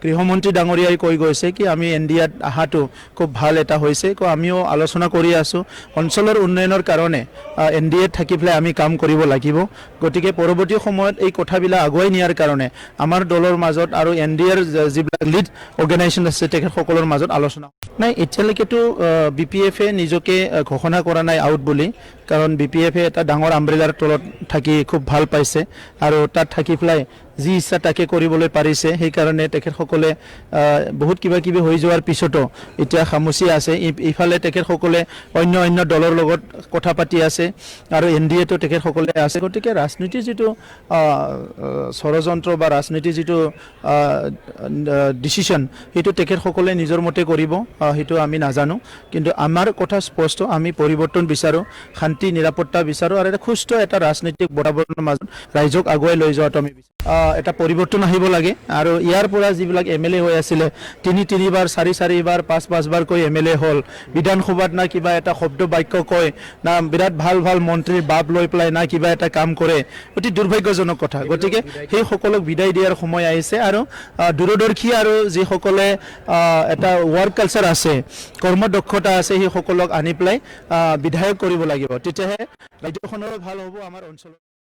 গৃহমন্ত্ৰী ডাঙৰীয়াই কৈ গৈছে কি আমি এনডিএত আহাটো খুব ভাল এটা হৈছে আমিও আলোচনা কৰি আছো অঞ্চলৰ উন্নয়নৰ কাৰণে এনডিএত থাকি পেলাই আমি কাম কৰিব লাগিব গতিকে পৰৱৰ্তী সময়ত এই কথাবিলাক আগুৱাই নিয়াৰ কাৰণে আমাৰ দলৰ মাজত আৰু এনডিএৰ যিবিলাক লিড অৰ্গেনাইজেশ্যন আছে তেখেতসকলৰ মাজত আলোচনা নাই এতিয়ালৈকেতো বিপিএফে নিজকে ঘোষণা কৰা নাই আউট বুলি কাৰণ বিপিএফে এটা ডাঙৰ আমব্ৰেলাৰ তলত থাকি খুব ভাল পাইছে আৰু তাত থাকি পেলাই যি ইচ্ছা তাকে কৰিবলৈ পাৰিছে সেইকাৰণে তেখেতসকলে বহুত কিবা কিবি হৈ যোৱাৰ পিছতো এতিয়া খামুচি আছে ইফালে তেখেতসকলে অন্য দলৰ লগত কথা পাতি আছে আৰু এনডিএটো তেখেতসকলে আছে গতিকে ৰাজনীতিৰ যিটো ষড়যন্ত্ৰ বা ৰাজনীতিৰ যিটো ডিচিশ্যন সেইটো তেখেতসকলে নিজৰ মতে কৰিব সেইটো আমি নাজানো কিন্তু আমাৰ কথা স্পষ্ট আমি পৰিৱৰ্তন বিচাৰোঁ শান্তি নিৰাপত্তা বিচাৰোঁ আৰু এটা সুস্থ এটা ৰাজনৈতিক বাতাবৰণৰ মাজত ৰাইজক আগুৱাই লৈ যোৱাটো আমি এটা পৰিৱৰ্তন আহিব লাগে আৰু ইয়াৰ পৰা যিবিলাক এমএলএ হৈ আছিলে তিনিবাৰ চাৰিবাৰ পাঁচবাৰ কৈ এমএলএ হ'ল বিধানসভাত না কিবা এটা শব্দ বাক্য কয় না বিৰাট ভাল মন্ত্ৰীৰ বাপ লৈ পেলাই না কিবা এটা কাম কৰে অতি দুৰ্ভাগ্যজনক কথা গতিকে সেই সকলক বিদায় দিয়াৰ সময় আহিছে আৰু দূৰদৰ্শী আৰু যিসকলে এটা ৱৰ্ক কালচাৰ আছে কৰ্মদক্ষতা আছে সেই সকলক আনি পেলাই বিধায়ক কৰিব লাগিব তেতিয়াহে ৰাজ্যখনৰ ভাল হ'ব আমাৰ অঞ্চলত